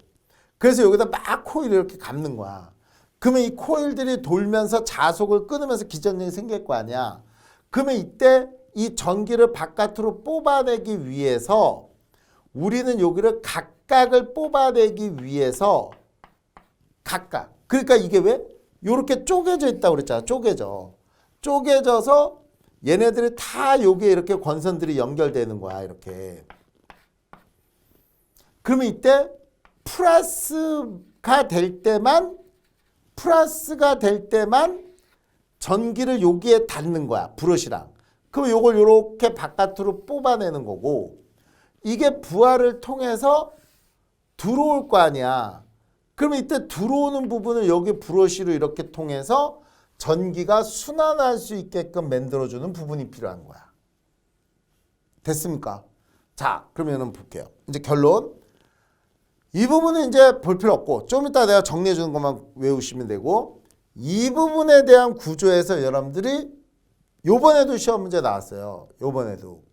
그래서 여기다 막 코일을 이렇게 감는 거야. 그러면 이 코일들이 돌면서 자속을 끊으면서 기전력이 생길 거 아니야. 그러면 이때 이 전기를 바깥으로 뽑아내기 위해서 우리는 여기를 각각을 뽑아내기 위해서 각각. 그러니까 이게 왜? 이렇게 쪼개져 있다고 그랬잖아. 쪼개져서 얘네들이 다 여기에 이렇게 권선들이 연결되는 거야. 이렇게. 그러면 이때 플러스가 될 때만 전기를 여기에 닿는 거야. 브러시랑. 그럼 요걸 이렇게 바깥으로 뽑아내는 거고, 이게 부하를 통해서 들어올 거 아니야. 그러면 이때 들어오는 부분을 여기 브러쉬로 이렇게 통해서 전기가 순환할 수 있게끔 만들어주는 부분이 필요한 거야. 됐습니까? 자, 그러면은 볼게요. 이제 결론. 이 부분은 이제 볼 필요 없고 좀 이따 내가 정리해 주는 것만 외우시면 되고, 이 부분에 대한 구조에서 여러분들이 요번에도 시험 문제 나왔어요. 요번에도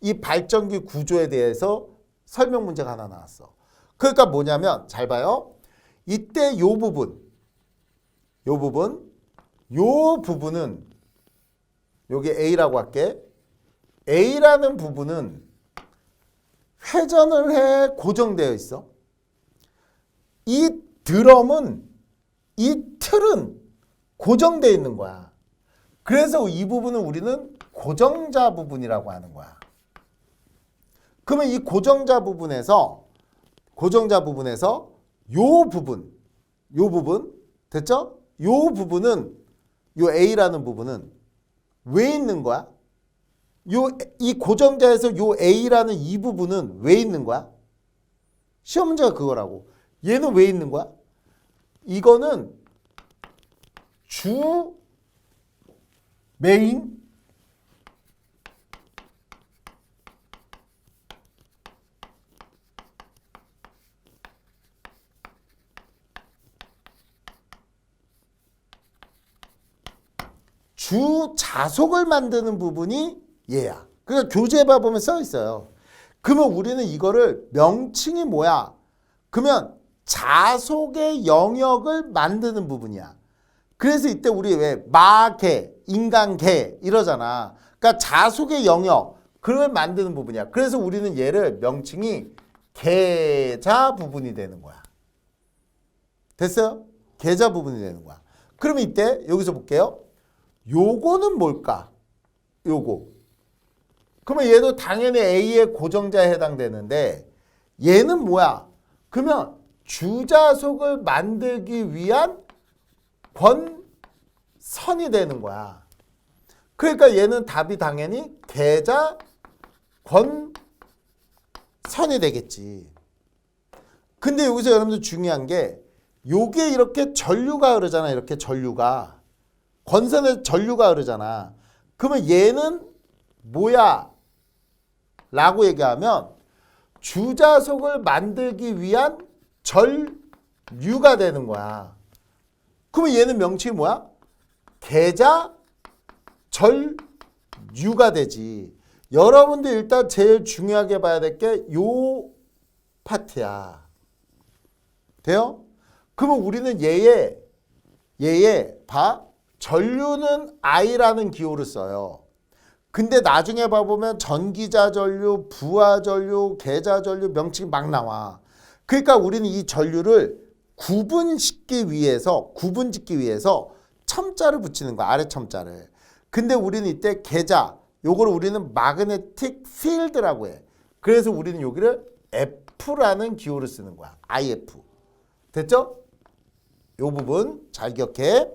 이 발전기 구조에 대해서 설명 문제가 하나 나왔어. 그러니까 뭐냐면 잘 봐요. 이때 요 부분은 여기 A라고 할게. A라는 부분은 회전을 해 고정되어 있어. 이 드럼은 이 틀은 고정되어 있는 거야. 그래서 이 부분은 우리는 고정자 부분이라고 하는 거야. 그러면 이 고정자 부분에서 요 부분 됐죠? 요 부분은 요 A라는 부분은 왜 있는 거야? 이 고정자에서 요 A라는 이 부분은 왜 있는 거야? 시험 문제가 그거라고. 얘는 왜 있는 거야? 이거는 주 메인 주 자속을 만드는 부분이 얘야. 그러니까 교재에 봐보면 써 있어요. 그러면 우리는 이거를 명칭이 뭐야? 그러면 자속의 영역을 만드는 부분이야. 그래서 이때 우리 왜 마개, 인간개 이러잖아. 그러니까 자속의 영역, 그걸 만드는 부분이야. 그래서 우리는 얘를 명칭이 계자 부분이 되는 거야. 됐어요? 계자 부분이 되는 거야. 그러면 이때 여기서 볼게요. 요거는 뭘까? 요거. 그러면 얘도 당연히 A의 고정자에 해당되는데 얘는 뭐야? 그러면 주자속을 만들기 위한 권선이 되는 거야. 그러니까 얘는 답이 당연히 계자 권선이 되겠지. 근데 여기서 여러분들 중요한 게 요게 이렇게 전류가 흐르잖아. 이렇게 전류가. 권선에 전류가 흐르잖아. 그러면 얘는 뭐야? 라고 얘기하면 주자속을 만들기 위한 전류가 되는 거야. 그러면 얘는 명칭이 뭐야? 계자 전류가 되지. 여러분들 일단 제일 중요하게 봐야 될 게 요 파트야. 돼요? 그러면 우리는 얘의 봐. 전류는 I라는 기호를 써요. 근데 나중에 봐보면 전기자 전류, 부하 전류, 계자 전류 명칭이 막 나와. 그러니까 우리는 이 전류를 구분짓기 위해서 첨자를 붙이는 거야. 아래 첨자를. 근데 우리는 이때 계자, 요거를 우리는 magnetic field라고 해. 그래서 우리는 여기를 F라는 기호를 쓰는 거야. IF. 됐죠? 요 부분 잘 기억해.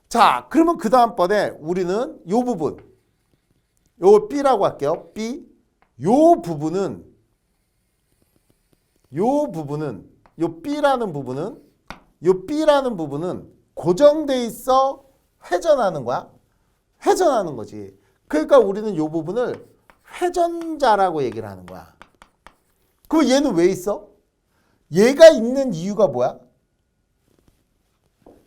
자, 그러면 그 다음번에 우리는 요 부분, 요 B라고 할게요. B. 요 부분은 요 B라는 부분은 고정돼 있어 회전하는 거야. 회전하는 거지. 그러니까 우리는 요 부분을 회전자라고 얘기를 하는 거야. 그럼 얘는 왜 있어? 얘가 있는 이유가 뭐야?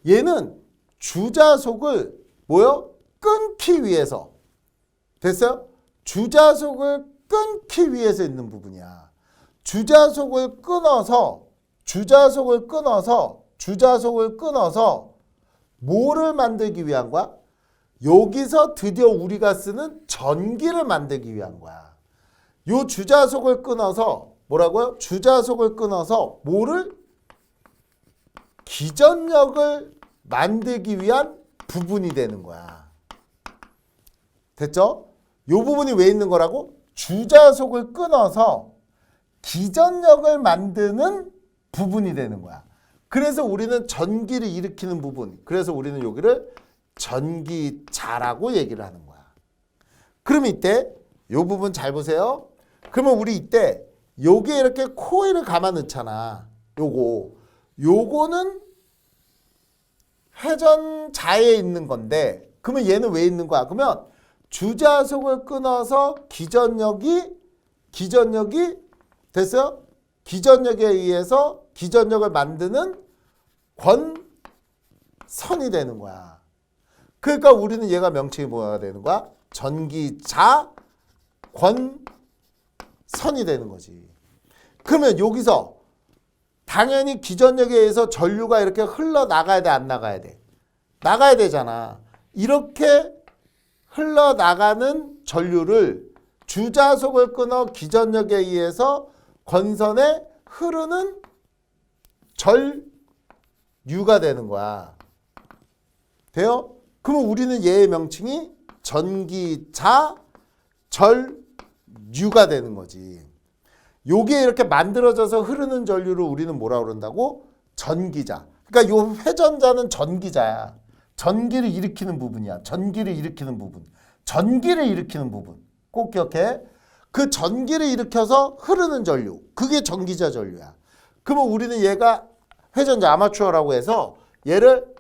얘는 주자속을 끊기 위해서. 됐어요? 주자속을 끊기 위해서 있는 부분이야. 주자속을 끊어서 뭐를 만들기 위한 거야? 여기서 드디어 우리가 쓰는 전기를 만들기 위한 거야. 요 주자속을 끊어서 뭐라고요? 주자속을 끊어서 뭐를? 기전력을 만들기 위한 부분이 되는 거야. 됐죠? 요 부분이 왜 있는 거라고? 주자속을 끊어서 기전력을 만드는 부분이 되는 거야. 그래서 우리는 전기를 일으키는 부분, 그래서 우리는 여기를 전기자라고 얘기를 하는 거야. 그럼 이때 요 부분 잘 보세요. 그러면 우리 이때 요게 이렇게 코일을 감아 넣잖아. 요거는 회전자에 있는 건데, 그러면 얘는 왜 있는 거야? 그러면 주자속을 끊어서 기전력이 됐어요? 기전력에 의해서 기전력을 만드는 권선이 되는 거야. 그러니까 우리는 얘가 명칭이 뭐가 되는 거야? 전기자 권선이 되는 거지. 그러면 여기서 당연히 기전력에 의해서 전류가 이렇게 흘러나가야 돼, 안 나가야 돼? 나가야 되잖아. 이렇게 흘러나가는 전류를 주자속을 끊어 기전력에 의해서 권선에 흐르는 전류가 되는 거야. 돼요? 그러면 우리는 얘의 명칭이 전기자 전류가 되는 거지. 요게 이렇게 만들어져서 흐르는 전류를 우리는 뭐라 그런다고? 전기자. 그러니까 요 회전자는 전기자야. 전기를 일으키는 부분이야. 전기를 일으키는 부분. 꼭 기억해. 그 전기를 일으켜서 흐르는 전류. 그게 전기자 전류야. 그러면 우리는 얘가 회전자 아마추어라고 해서 얘를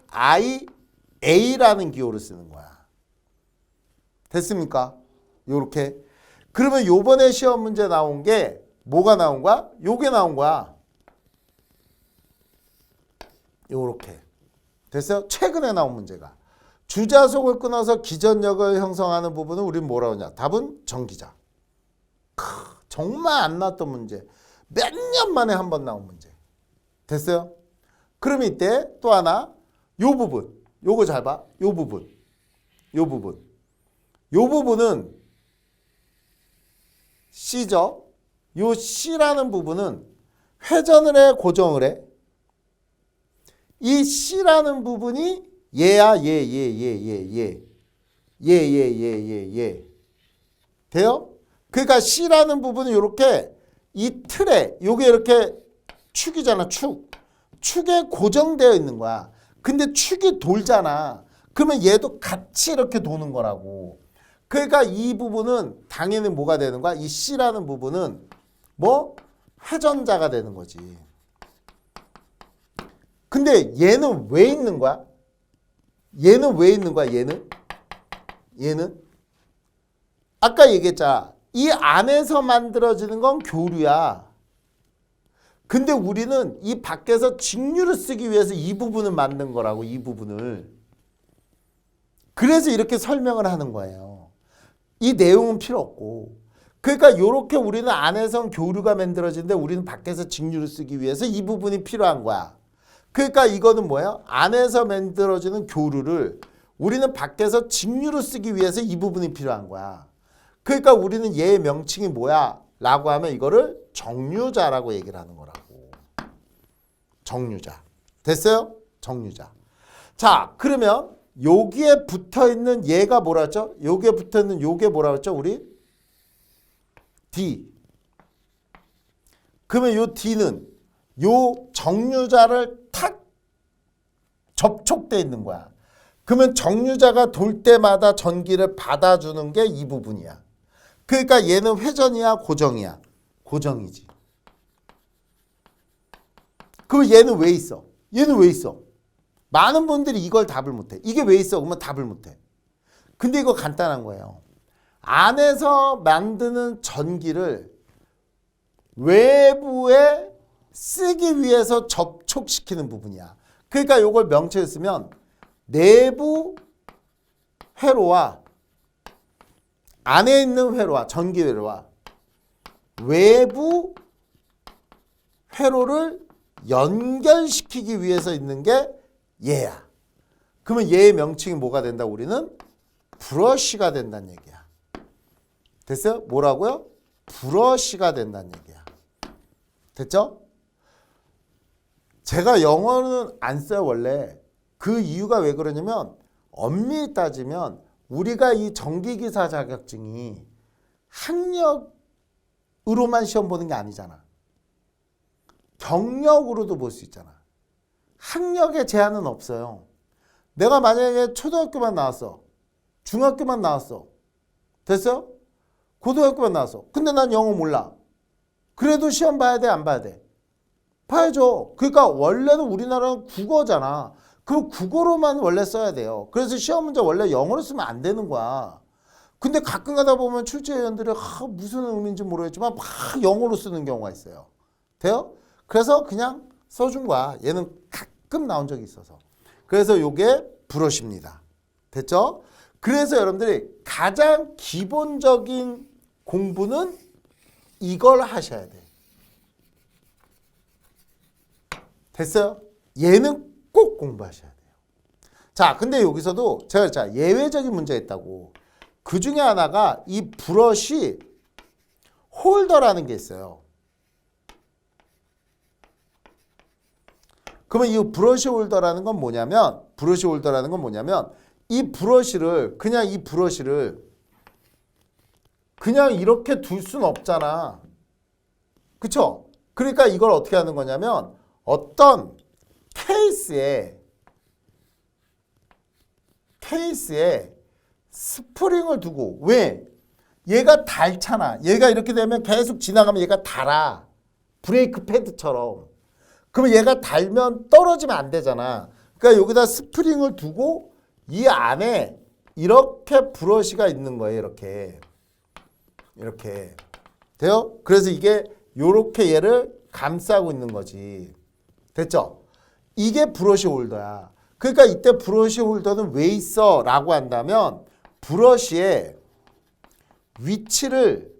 IA라는 기호를 쓰는 거야. 됐습니까? 요렇게. 그러면 요번에 시험 문제 나온 게 뭐가 나온 거야? 요게 나온 거야. 요렇게. 됐어요? 최근에 나온 문제가. 주자속을 끊어서 기전력을 형성하는 부분은 우리는 뭐라고 하냐? 답은 전기자. 정말 안 나왔던 문제. 몇 년 만에 한 번 나온 문제. 됐어요? 그럼 이때 또 하나. 요 부분. 요거 잘 봐. 요 부분은 C죠. 요 C라는 부분은 회전을 해, 고정을 해? 이 C라는 부분이 얘야, 얘. 돼요? 그러니까 C라는 부분은 이렇게 이 틀에, 요게 이렇게 축이잖아, 축. 축에 고정되어 있는 거야. 근데 축이 돌잖아. 그러면 얘도 같이 이렇게 도는 거라고. 그러니까 이 부분은 당연히 뭐가 되는 거야? 이 C라는 부분은 뭐? 회전자가 되는 거지. 근데 얘는 왜 있는 거야? 얘는? 아까 얘기했잖아. 이 안에서 만들어지는 건 교류야. 근데 우리는 이 밖에서 직류를 쓰기 위해서 이 부분을 만든 거라고, 이 부분을. 그래서 이렇게 설명을 하는 거예요. 이 내용은 필요 없고. 그러니까 이렇게 우리는 안에선 교류가 만들어지는데 우리는 밖에서 직류를 쓰기 위해서 이 부분이 필요한 거야. 그러니까 이거는 뭐예요? 안에서 만들어지는 교류를 우리는 밖에서 직류를 쓰기 위해서 이 부분이 필요한 거야. 그러니까 우리는 얘의 명칭이 뭐야? 라고 하면 이거를 정류자라고 얘기를 하는 거라고. 정류자. 됐어요? 정류자. 자, 그러면 여기에 붙어있는 얘가 뭐라 했죠? 여기에 붙어있는 요게 뭐라 했죠? 우리? D. 그러면 요 D는 요 정류자를 탁 접촉돼 있는 거야. 그러면 정류자가 돌 때마다 전기를 받아주는 게 이 부분이야. 그러니까 얘는 회전이야, 고정이야? 고정이지. 그럼 얘는 왜 있어? 많은 분들이 이걸 답을 못해. 이게 왜 있어? 그러면 답을 못해. 근데 이거 간단한 거예요. 안에서 만드는 전기를 외부에 쓰기 위해서 접촉시키는 부분이야. 그러니까 이걸 명칭을 쓰면 내부 회로와 안에 있는 회로와 전기 회로와 외부 회로를 연결시키기 위해서 있는 게 얘야. 그러면 얘의 명칭이 뭐가 된다? 우리는 브러쉬가 된다는 얘기야. 됐어요? 뭐라고요? 브러쉬가 된다는 얘기야. 됐죠? 제가 영어는 안 써요, 원래. 그 이유가 왜 그러냐면 엄밀히 따지면 우리가 이 전기기사 자격증이 학력으로만 시험 보는 게 아니잖아. 경력으로도 볼 수 있잖아. 학력에 제한은 없어요. 내가 만약에 초등학교만 나왔어. 중학교만 나왔어. 됐어요? 고등학교만 나왔어. 근데 난 영어 몰라. 그래도 시험 봐야 돼, 안 봐야 돼? 봐야죠. 그러니까 원래는 우리나라는 국어잖아. 그럼 국어로만 원래 써야 돼요. 그래서 시험 문제 원래 영어로 쓰면 안 되는 거야. 근데 가끔 가다 보면 출제위원들이 무슨 의미인지 모르겠지만 막 영어로 쓰는 경우가 있어요. 돼요? 그래서 그냥 써준 거야. 얘는 가끔 나온 적이 있어서. 그래서 요게 브러쉬입니다. 됐죠? 그래서 여러분들이 가장 기본적인 공부는 이걸 하셔야 돼. 됐어요? 얘는 꼭 공부하셔야 돼요. 자, 근데 여기서도 제가 예외적인 문제가 있다고. 그 중에 하나가 이 브러쉬 홀더라는 게 있어요. 그러면 이 브러쉬 홀더라는 건 뭐냐면, 이 브러쉬를 그냥 이렇게 둘 수는 없잖아. 그쵸? 그러니까 이걸 어떻게 하는 거냐면 어떤 케이스에 스프링을 두고, 왜? 얘가 닳잖아. 얘가 이렇게 되면 계속 지나가면 얘가 닳아. 브레이크 패드처럼. 그러면 얘가 닳으면 떨어지면 안 되잖아. 그러니까 여기다 스프링을 두고 이 안에 이렇게 브러쉬가 있는 거예요. 이렇게. 돼요? 그래서 이게 요렇게 얘를 감싸고 있는 거지. 됐죠? 이게 브러쉬 홀더야. 그러니까 이때 브러쉬 홀더는 왜 있어? 라고 한다면 브러쉬의 위치를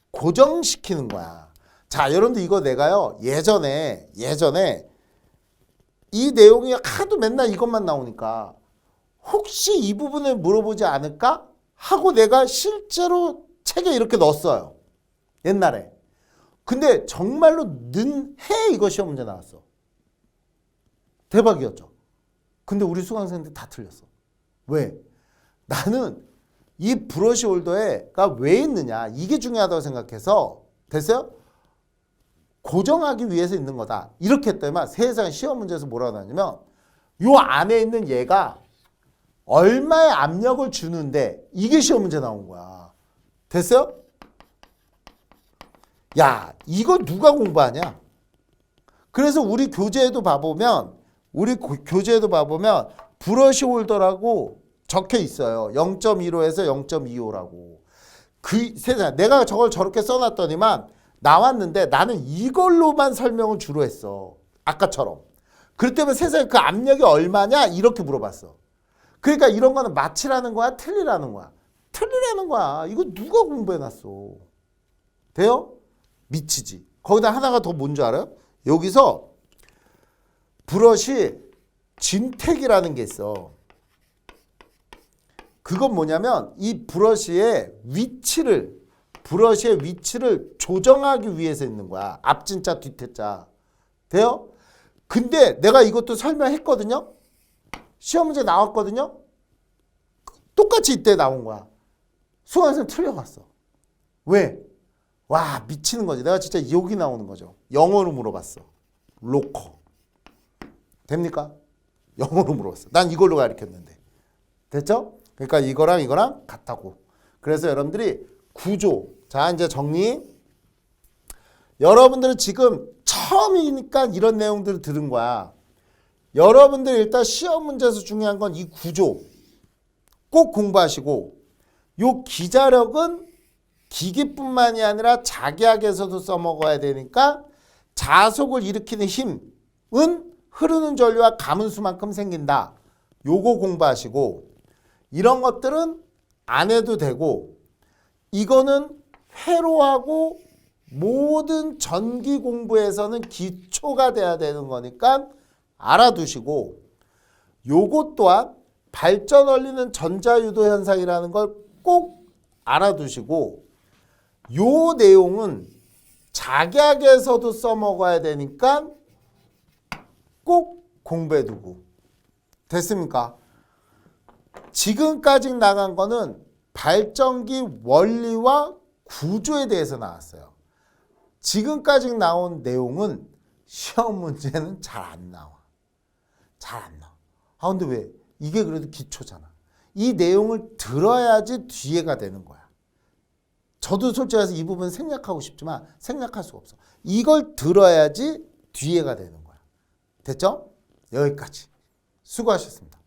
고정시키는 거야. 자, 여러분들 이거 내가요. 예전에 이 내용이 하도 맨날 이것만 나오니까 혹시 이 부분을 물어보지 않을까? 하고 내가 실제로 책에 이렇게 넣었어요. 옛날에. 근데 정말로 해 이거 시험 문제 나왔어. 대박이었죠. 근데 우리 수강생들 다 틀렸어. 왜? 나는 이 브러쉬 홀더가 왜 있느냐, 이게 중요하다고 생각해서, 됐어요? 고정하기 위해서 있는 거다. 이렇게 했더니만 세상 시험 문제에서 뭐라고 나왔냐면 요 안에 있는 얘가 얼마의 압력을 주는데, 이게 시험 문제 나온 거야. 됐어요? 야, 이거 누가 공부하냐? 그래서 우리 교재에도 봐보면 브러쉬 홀더라고 적혀 있어요. 0.15에서 0.25라고. 그 세상 내가 저걸 저렇게 써놨더니만 나왔는데 나는 이걸로만 설명을 주로 했어. 아까처럼. 그럴 때면 세상에 그 압력이 얼마냐? 이렇게 물어봤어. 그러니까 이런 거는 맞히라는 거야? 틀리라는 거야? 틀리라는 거야. 이거 누가 공부해놨어? 돼요? 미치지. 거기다 하나가 더 뭔지 알아요? 여기서 브러쉬 진택이라는 게 있어. 그건 뭐냐면 이 브러쉬의 위치를 조정하기 위해서 있는 거야. 앞진자 뒷태자. 돼요? 근데 내가 이것도 설명했거든요. 시험 문제 나왔거든요. 똑같이 이때 나온 거야. 수강생 틀려갔어. 왜? 와, 미치는 거지. 내가 진짜 욕이 나오는 거죠. 영어로 물어봤어. 로커. 됩니까? 영어로 물어봤어. 난 이걸로 가르쳤는데. 됐죠? 그러니까 이거랑 같다고. 그래서 여러분들이 구조. 자, 이제 정리. 여러분들은 지금 처음이니까 이런 내용들을 들은 거야. 여러분들 일단 시험 문제에서 중요한 건 이 구조. 꼭 공부하시고, 요 기자력은 기기뿐만이 아니라 자기학에서도 써먹어야 되니까 자속을 일으키는 힘은 흐르는 전류와 가문수만큼 생긴다. 요거 공부하시고, 이런 것들은 안 해도 되고, 이거는 회로하고 모든 전기 공부에서는 기초가 돼야 되는 거니까 알아두시고, 요것 또한 발전 원리는 전자유도 현상이라는 걸 꼭 알아두시고 요 내용은 작약에서도 써먹어야 되니까 꼭 공부해두고. 됐습니까? 지금까지 나간 거는 발전기 원리와 구조에 대해서 나왔어요. 지금까지 나온 내용은 시험 문제는 잘 안 나와. 잘 안 나와. 아 근데 왜? 이게 그래도 기초잖아. 이 내용을 들어야지 뒤에가 되는 거야. 저도 솔직히 해서 이 부분 생략하고 싶지만 생략할 수가 없어. 이걸 들어야지 뒤에가 되는 거야. 됐죠? 여기까지. 수고하셨습니다.